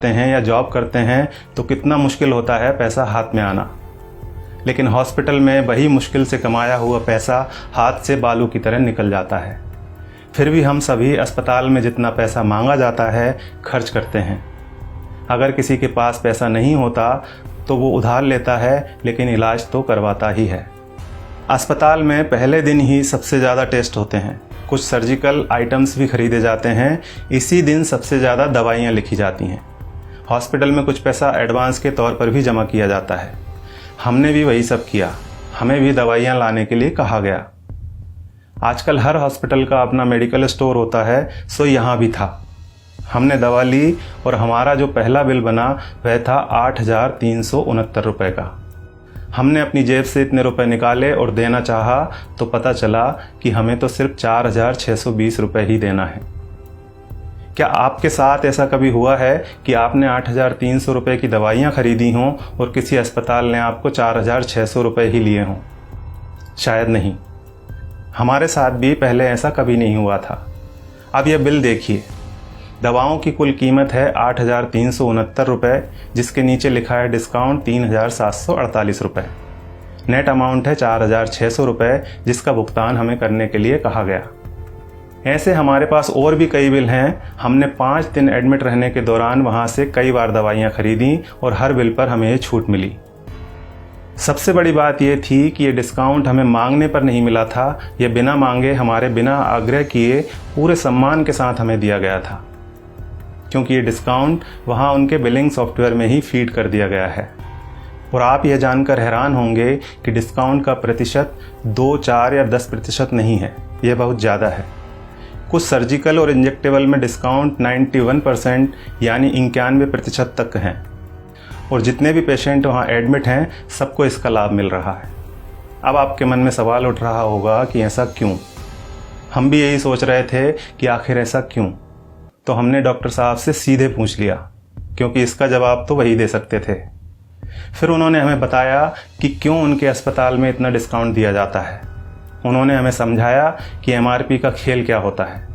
हैं या जॉब करते हैं तो कितना मुश्किल होता है पैसा हाथ में आना, लेकिन हॉस्पिटल में वही मुश्किल से कमाया हुआ पैसा हाथ से बालू की तरह निकल जाता है। फिर भी हम सभी अस्पताल में जितना पैसा मांगा जाता है खर्च करते हैं। अगर किसी के पास पैसा नहीं होता तो वो उधार लेता है, लेकिन इलाज तो करवाता ही है। अस्पताल में पहले दिन ही सबसे ज़्यादा टेस्ट होते हैं, कुछ सर्जिकल आइटम्स भी खरीदे जाते हैं, इसी दिन सबसे ज़्यादा दवाइयाँ लिखी जाती हैं। हॉस्पिटल में कुछ पैसा एडवांस के तौर पर भी जमा किया जाता है। हमने भी वही सब किया, हमें भी दवाइयाँ लाने के लिए कहा गया। आजकल हर हॉस्पिटल का अपना मेडिकल स्टोर होता है, सो यहाँ भी था। हमने दवा ली और हमारा जो पहला बिल बना वह था 8,369 रुपये का। हमने अपनी जेब से इतने रुपए निकाले और देना चाहा तो पता चला कि हमें तो सिर्फ 4,620 रुपये ही देना है। क्या आपके साथ ऐसा कभी हुआ है कि आपने 8,300 रुपये की दवाइयाँ खरीदी हों और किसी अस्पताल ने आपको 4,600 रुपये ही लिए हों? शायद नहीं। हमारे साथ भी पहले ऐसा कभी नहीं हुआ था। अब यह बिल देखिए, दवाओं की कुल कीमत है 8,369 रुपये, जिसके नीचे लिखा है डिस्काउंट 3,748 रुपये। नेट अमाउंट है 4,600 रुपये, जिसका भुगतान हमें करने के लिए कहा गया। ऐसे हमारे पास और भी कई बिल हैं। हमने 5 दिन एडमिट रहने के दौरान वहाँ से कई बार दवाइयाँ खरीदी और हर बिल पर हमें छूट मिली। सबसे बड़ी बात यह थी कि ये डिस्काउंट हमें मांगने पर नहीं मिला था, ये बिना मांगे हमारे बिना आग्रह किए पूरे सम्मान के साथ हमें दिया गया था, क्योंकि ये डिस्काउंट वहाँ उनके बिलिंग सॉफ्टवेयर में ही फीड कर दिया गया है। और आप यह जानकर हैरान होंगे कि डिस्काउंट का प्रतिशत 2, 4 या 10% नहीं है, यह बहुत ज़्यादा है। कुछ सर्जिकल और इंजेक्टेबल में डिस्काउंट 91% यानी 91% तक हैं, और जितने भी पेशेंट वहाँ एडमिट हैं सबको इसका लाभ मिल रहा है। अब आपके मन में सवाल उठ रहा होगा कि ऐसा क्यों? हम भी यही सोच रहे थे कि आखिर ऐसा क्यों। तो हमने डॉक्टर साहब से सीधे पूछ लिया, क्योंकि इसका जवाब तो वही दे सकते थे। फिर उन्होंने हमें बताया कि क्यों उनके अस्पताल में इतना डिस्काउंट दिया जाता है। उन्होंने हमें समझाया कि MRP का खेल क्या होता है।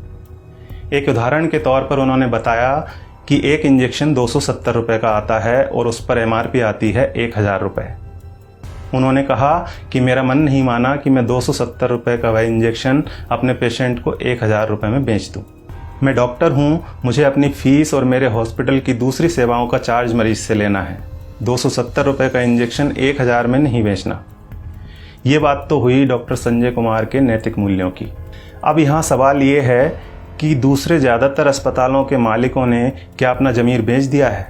एक उदाहरण के तौर पर उन्होंने बताया कि एक इंजेक्शन 270 रुपये का आता है और उस पर MRP आती है 1,000 रुपये। उन्होंने कहा कि मेरा मन नहीं माना कि मैं 270 रुपये का वह इंजेक्शन अपने पेशेंट को 1,000 रुपये में बेच दूँ। मैं डॉक्टर हूँ, मुझे अपनी फ़ीस और मेरे हॉस्पिटल की दूसरी सेवाओं का चार्ज मरीज से लेना है। 270 रुपये का इंजेक्शन 1,000 में नहीं बेचना। ये बात तो हुई डॉक्टर संजय कुमार के नैतिक मूल्यों की। अब यहाँ सवाल ये है कि दूसरे ज़्यादातर अस्पतालों के मालिकों ने क्या अपना ज़मीर बेच दिया है?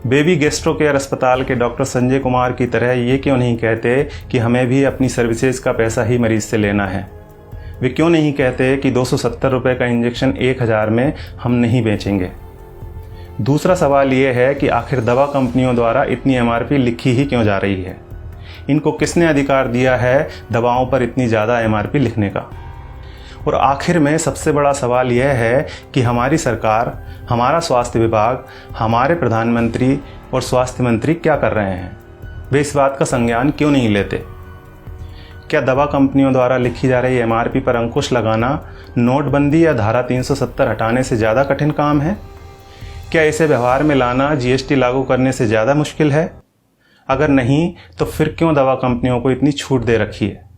बेबी गैस्ट्रो केयर अस्पताल के डॉक्टर संजय कुमार की तरह ये क्यों नहीं कहते कि हमें भी अपनी सर्विसेज का पैसा ही मरीज से लेना है? वे क्यों नहीं कहते कि 270 रुपये का इंजेक्शन 1,000 में हम नहीं बेचेंगे? दूसरा सवाल ये है कि आखिर दवा कंपनियों द्वारा इतनी MRP लिखी ही क्यों जा रही है? इनको किसने अधिकार दिया है दवाओं पर इतनी ज़्यादा MRP लिखने का? और आखिर में सबसे बड़ा सवाल यह है कि हमारी सरकार, हमारा स्वास्थ्य विभाग, हमारे प्रधानमंत्री और स्वास्थ्य मंत्री क्या कर रहे हैं? वे इस बात का संज्ञान क्यों नहीं लेते? क्या दवा कंपनियों द्वारा लिखी जा रही MRP पर अंकुश लगाना नोटबंदी या धारा 370 हटाने से ज़्यादा कठिन काम है? क्या इसे व्यवहार में लाना GST लागू करने से ज़्यादा मुश्किल है? अगर नहीं तो फिर क्यों दवा कंपनियों को इतनी छूट दे रखी है?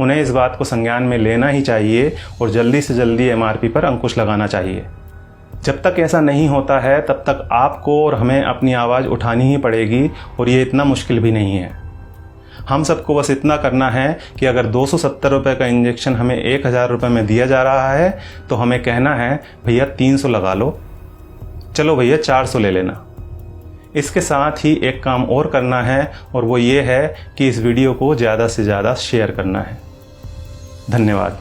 उन्हें इस बात को संज्ञान में लेना ही चाहिए और जल्दी से जल्दी MRP पर अंकुश लगाना चाहिए। जब तक ऐसा नहीं होता है तब तक आपको और हमें अपनी आवाज़ उठानी ही पड़ेगी, और ये इतना मुश्किल भी नहीं है। हम सबको बस इतना करना है कि अगर 270 रुपये का इंजेक्शन हमें 1,000 रुपये में दिया जा रहा है तो हमें कहना है भैया 300 लगा लो, चलो भैया 400 ले लेना। इसके साथ ही एक काम और करना है, और वो ये है कि इस वीडियो को ज़्यादा से ज़्यादा शेयर करना है। धन्यवाद।